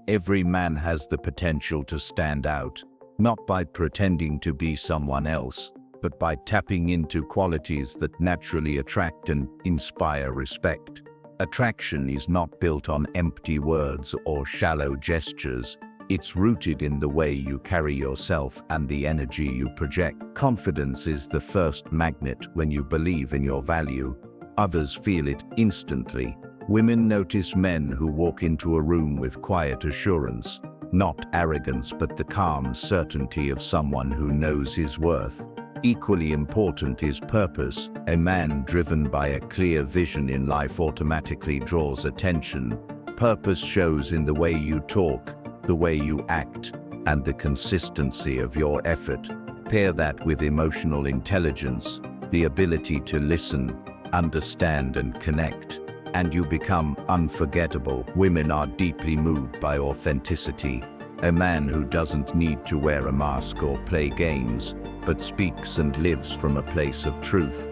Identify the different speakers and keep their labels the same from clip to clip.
Speaker 1: Every man has the potential to stand out, not by pretending to be someone else, but by tapping into qualities that naturally attract and inspire respect. Attraction is not built on empty words or shallow gestures. It's rooted in the way you carry yourself and the energy you project. Confidence is the first magnet. When you believe in your value, others feel it instantly. Women notice men who walk into a room with quiet assurance, not arrogance but the calm certainty of someone who knows his worth. Equally important is purpose. A man driven by a clear vision in life automatically draws attention. Purpose shows in the way you talk, the way you act, and the consistency of your effort. Pair that with emotional intelligence, the ability to listen, understand, and connect, and you become unforgettable. Women are deeply moved by authenticity. A man who doesn't need to wear a mask or play games, but speaks and lives from a place of truth.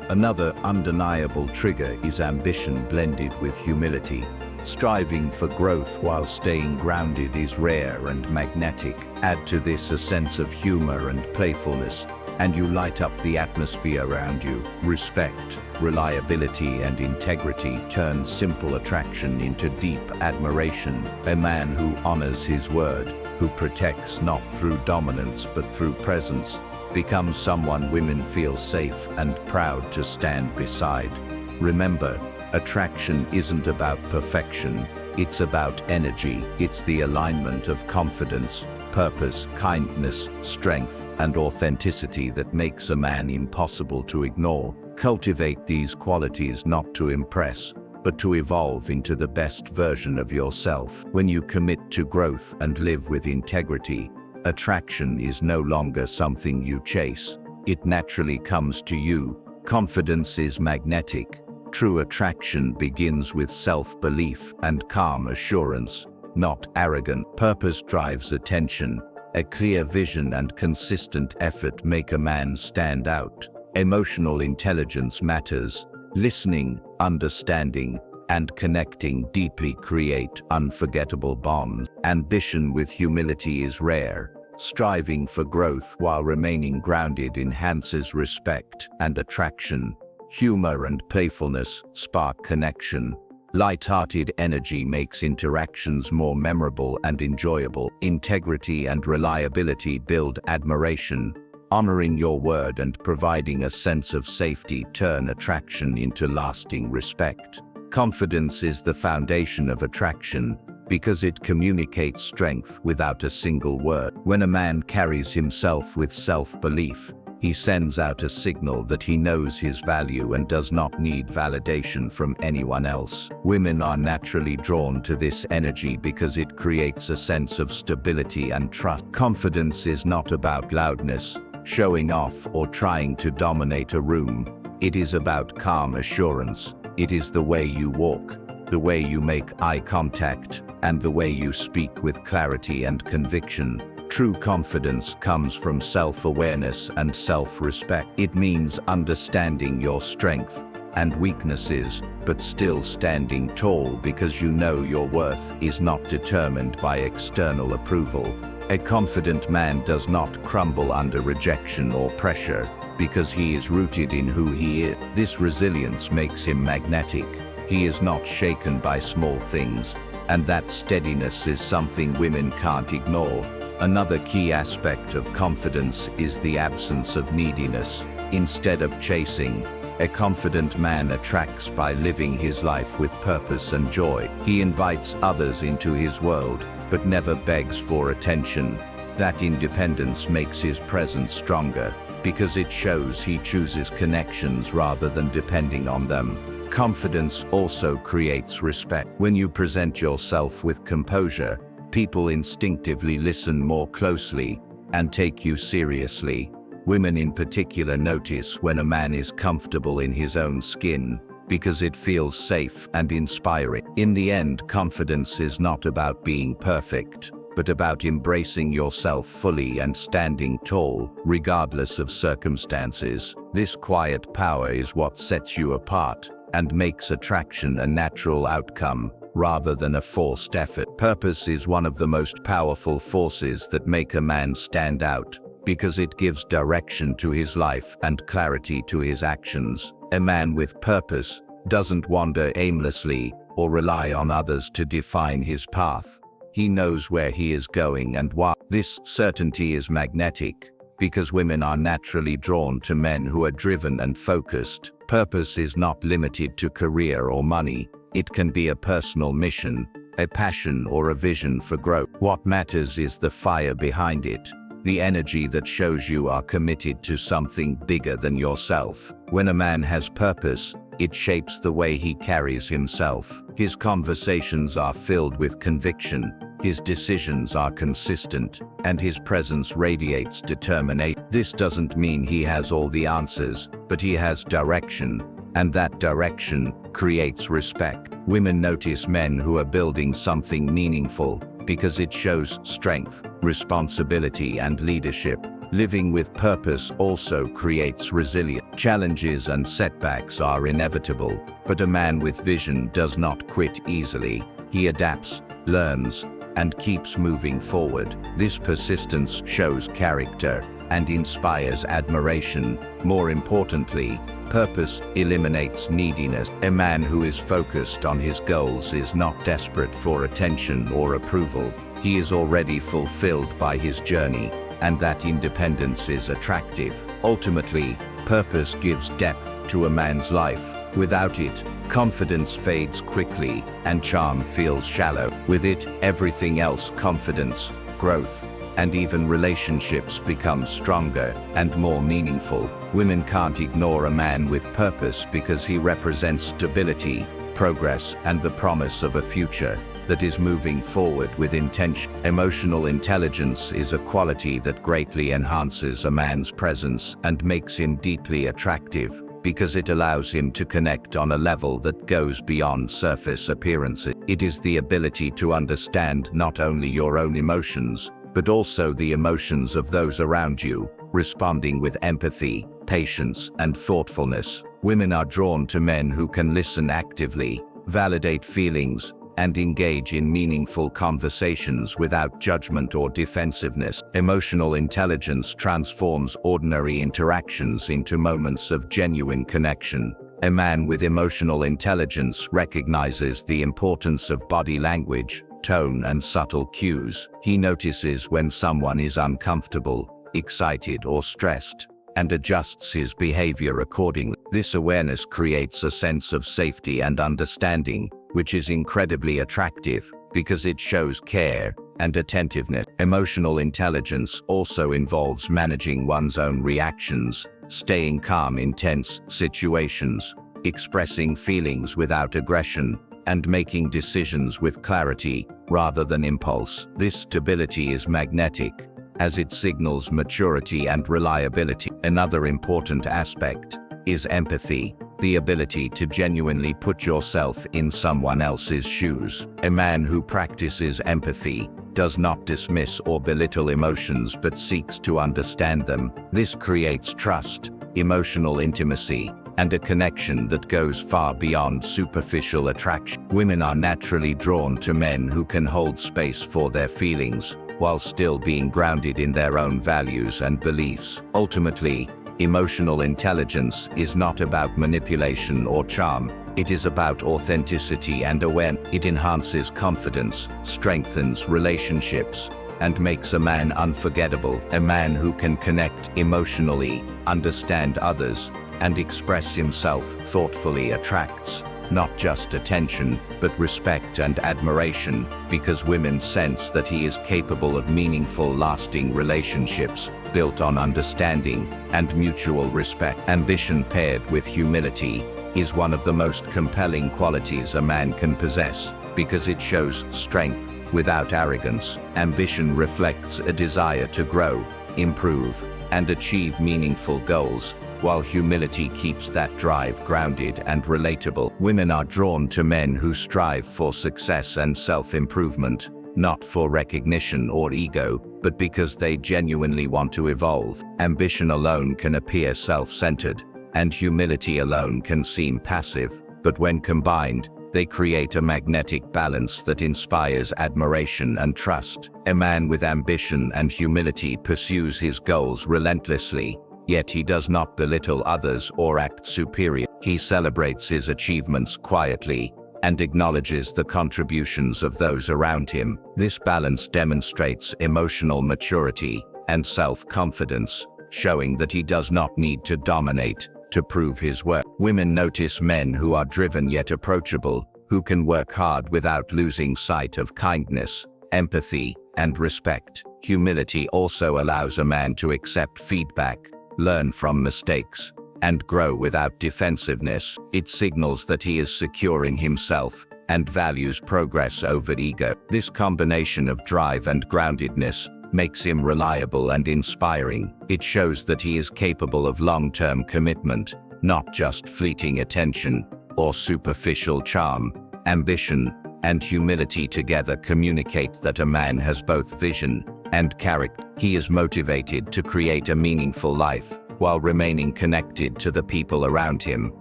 Speaker 1: Another undeniable trigger is ambition blended with humility. Striving for growth while staying grounded is rare and magnetic. Add to this a sense of humor and playfulness, and you light up the atmosphere around you. Respect, reliability, and integrity turn simple attraction into deep admiration. A man who honors his word, who protects not through dominance but through presence, becomes someone women feel safe and proud to stand beside. Remember, attraction isn't about perfection, it's about energy. It's the alignment of confidence, purpose, kindness, strength, and authenticity that makes a man impossible to ignore. Cultivate these qualities not to impress, but to evolve into the best version of yourself. When you commit to growth and live with integrity, attraction is no longer something you chase. It naturally comes to you. Confidence is magnetic. True attraction begins with self-belief and calm assurance, not arrogant. Purpose drives attention. A clear vision and consistent effort make a man stand out. Emotional intelligence matters. Listening, understanding, and connecting deeply create unforgettable bonds. Ambition with humility is rare. Striving for growth while remaining grounded enhances respect and attraction. Humor and playfulness spark connection. Light-hearted energy makes interactions more memorable and enjoyable. Integrity and reliability build admiration. Honoring your word and providing a sense of safety turn attraction into lasting respect. Confidence is the foundation of attraction because it communicates strength without a single word. When a man carries himself with self-belief, he sends out a signal that he knows his value and does not need validation from anyone else. Women are naturally drawn to this energy because it creates a sense of stability and trust. Confidence is not about loudness, showing off, or trying to dominate a room. It is about calm assurance. It is the way you walk, the way you make eye contact, and the way you speak with clarity and conviction. True confidence comes from self-awareness and self-respect. It means understanding your strengths and weaknesses, but still standing tall because you know your worth is not determined by external approval. A confident man does not crumble under rejection or pressure because he is rooted in who he is. This resilience makes him magnetic. He is not shaken by small things, and that steadiness is something women can't ignore. Another key aspect of confidence is the absence of neediness. Instead of chasing, a confident man attracts by living his life with purpose and joy. He invites others into his world, but never begs for attention. That independence makes his presence stronger, because it shows he chooses connections rather than depending on them. Confidence also creates respect. When you present yourself with composure, people instinctively listen more closely and take you seriously. Women in particular notice when a man is comfortable in his own skin because it feels safe and inspiring. In the end, confidence is not about being perfect, but about embracing yourself fully and standing tall, regardless of circumstances. This quiet power is what sets you apart and makes attraction a natural outcome. rather than a forced effort. Purpose is one of the most powerful forces that make a man stand out, because it gives direction to his life and clarity to his actions. A man with purpose doesn't wander aimlessly or rely on others to define his path. He knows where he is going and why. This certainty is magnetic, because women are naturally drawn to men who are driven and focused. Purpose is not limited to career or money. It can be a personal mission, a passion, or a vision for growth. What matters is the fire behind it, the energy that shows you are committed to something bigger than yourself. When a man has purpose, it shapes the way he carries himself. His conversations are filled with conviction, his decisions are consistent, and his presence radiates determination. This doesn't mean he has all the answers, but he has direction, and that direction creates respect. Women notice men who are building something meaningful because it shows strength, responsibility, and leadership. Living with purpose also creates resilience. Challenges and setbacks are inevitable, but a man with vision does not quit easily. He adapts, learns, and keeps moving forward. This persistence shows character and inspires admiration. More importantly, purpose eliminates neediness. A man who is focused on his goals is not desperate for attention or approval. He is already fulfilled by his journey, and that independence is attractive. Ultimately, purpose gives depth to a man's life. Without it, confidence fades quickly, and charm feels shallow. With it, everything else, confidence, growth, and even relationships become stronger and more meaningful. Women can't ignore a man with purpose because he represents stability, progress, and the promise of a future that is moving forward with intention. Emotional intelligence is a quality that greatly enhances a man's presence and makes him deeply attractive, because it allows him to connect on a level that goes beyond surface appearances. It is the ability to understand not only your own emotions, but also the emotions of those around you, responding with empathy, patience, and thoughtfulness. Women are drawn to men who can listen actively, validate feelings, and engage in meaningful conversations without judgment or defensiveness. Emotional intelligence transforms ordinary interactions into moments of genuine connection. A man with emotional intelligence recognizes the importance of body language, tone, and subtle cues. He notices when someone is uncomfortable, excited, or stressed, and adjusts his behavior accordingly. This awareness creates a sense of safety and understanding, which is incredibly attractive because it shows care and attentiveness. Emotional intelligence also involves managing one's own reactions, staying calm in tense situations, expressing feelings without aggression, and making decisions with clarity rather than impulse. This stability is magnetic, as it signals maturity and reliability. Another important aspect is empathy, the ability to genuinely put yourself in someone else's shoes. A man who practices empathy does not dismiss or belittle emotions but seeks to understand them. This creates trust, emotional intimacy, and a connection that goes far beyond superficial attraction. Women are naturally drawn to men who can hold space for their feelings, while still being grounded in their own values and beliefs. Ultimately, emotional intelligence is not about manipulation or charm. It is about authenticity and awareness. It enhances confidence, strengthens relationships, and makes a man unforgettable. A man who can connect emotionally, understand others, and express himself thoughtfully attracts not just attention, but respect and admiration, because women sense that he is capable of meaningful, lasting relationships built on understanding and mutual respect. Ambition paired with humility is one of the most compelling qualities a man can possess, because it shows strength without arrogance. Ambition reflects a desire to grow, improve, and achieve meaningful goals, while humility keeps that drive grounded and relatable. Women are drawn to men who strive for success and self-improvement, not for recognition or ego, but because they genuinely want to evolve. Ambition alone can appear self-centered, and humility alone can seem passive, but when combined, They create a magnetic balance that inspires admiration and trust. A man with ambition and humility pursues his goals relentlessly, yet he does not belittle others or act superior. He celebrates his achievements quietly and acknowledges the contributions of those around him. This balance demonstrates emotional maturity and self-confidence, showing that he does not need to dominate to prove his worth. Women notice men who are driven yet approachable, who can work hard without losing sight of kindness, empathy, and respect. Humility also allows a man to accept feedback, learn from mistakes, and grow without defensiveness. It signals that he is secure in himself and values progress over ego. This combination of drive and groundedness makes him reliable and inspiring. It shows that he is capable of long-term commitment, not just fleeting attention or superficial charm. Ambition and humility together communicate that a man has both vision and character. He is motivated to create a meaningful life while remaining connected to the people around him.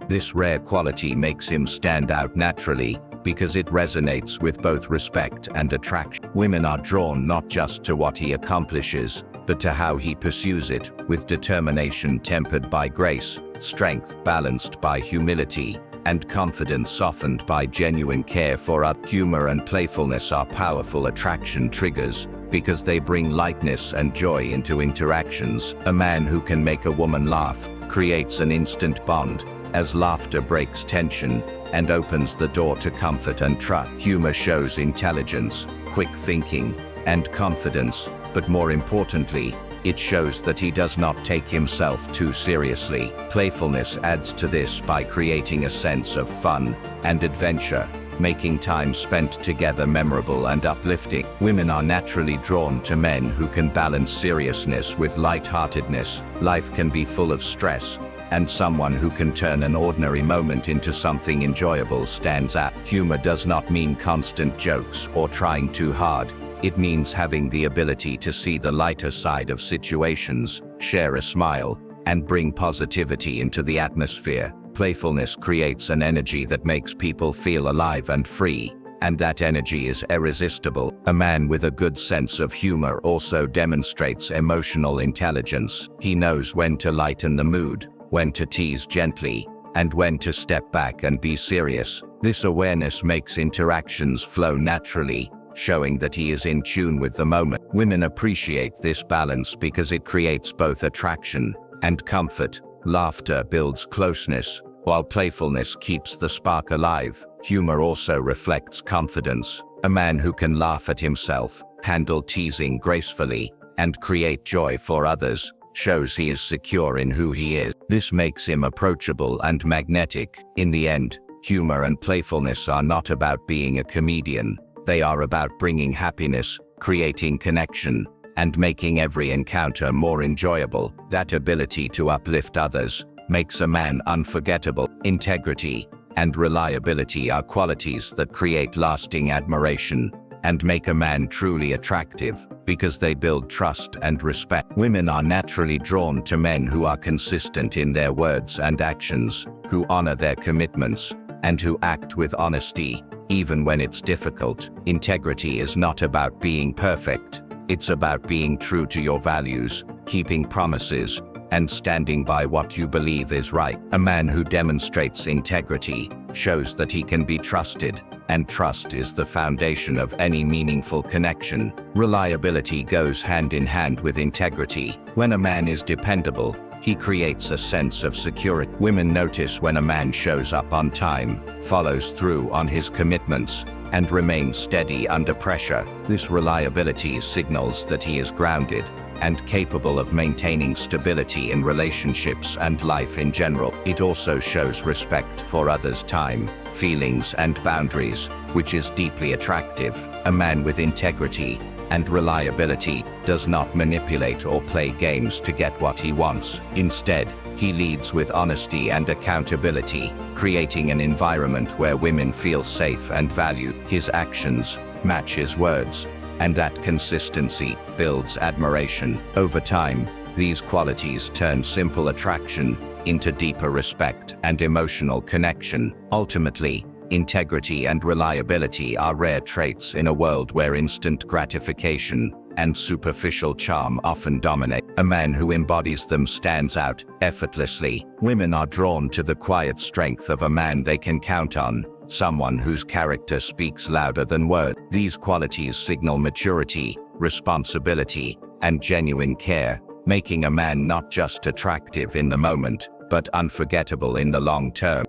Speaker 1: This rare quality makes him stand out naturally because it resonates with both respect and attraction. Women are drawn not just to what he accomplishes, but to how he pursues it, with determination tempered by grace, strength balanced by humility, and confidence softened by genuine care for others. Humor and playfulness are powerful attraction triggers because they bring lightness and joy into interactions. A man who can make a woman laugh creates an instant bond, as laughter breaks tension and opens the door to comfort and trust. Humor shows intelligence, quick thinking, and confidence, but more importantly, it shows that he does not take himself too seriously. Playfulness adds to this by creating a sense of fun and adventure, making time spent together memorable and uplifting. Women are naturally drawn to men who can balance seriousness with lightheartedness. Life can be full of stress, and someone who can turn an ordinary moment into something enjoyable stands out. Humor does not mean constant jokes or trying too hard. It means having the ability to see the lighter side of situations, share a smile, and bring positivity into the atmosphere. Playfulness creates an energy that makes people feel alive and free, and that energy is irresistible. A man with a good sense of humor also demonstrates emotional intelligence. He knows when to lighten the mood, when to tease gently, and when to step back and be serious. This awareness makes interactions flow naturally, showing that he is in tune with the moment. Women appreciate this balance because it creates both attraction and comfort. Laughter builds closeness, while playfulness keeps the spark alive. Humor also reflects confidence. A man who can laugh at himself, handle teasing gracefully, and create joy for others shows he is secure in who he is. This makes him approachable and magnetic. In the end, humor and playfulness are not about being a comedian. They are about bringing happiness, creating connection, and making every encounter more enjoyable. That ability to uplift others makes a man unforgettable. Integrity and reliability are qualities that create lasting admiration and make a man truly attractive because they build trust and respect. Women are naturally drawn to men who are consistent in their words and actions, who honor their commitments, and who act with honesty, even when it's difficult. Integrity is not about being perfect. It's about being true to your values, keeping promises, and standing by what you believe is right. A man who demonstrates integrity shows that he can be trusted, and trust is the foundation of any meaningful connection. Reliability goes hand in hand with integrity. When a man is dependable, he creates a sense of security. Women notice when a man shows up on time, follows through on his commitments, and remains steady under pressure. This reliability signals that he is grounded and capable of maintaining stability in relationships and life in general. It also shows respect for others' time, feelings, and boundaries, which is deeply attractive. A man with integrity and reliability does not manipulate or play games to get what he wants. Instead, he leads with honesty and accountability, creating an environment where women feel safe and valued. His actions match his words, and that consistency builds admiration. Over time, these qualities turn simple attraction into deeper respect and emotional connection. Ultimately, Integrity and reliability are rare traits in a world where instant gratification and superficial charm often dominate. A man who embodies them stands out effortlessly. Women are drawn to the quiet strength of a man they can count on, someone whose character speaks louder than words. These qualities signal maturity, responsibility, and genuine care, making a man not just attractive in the moment, but unforgettable in the long term.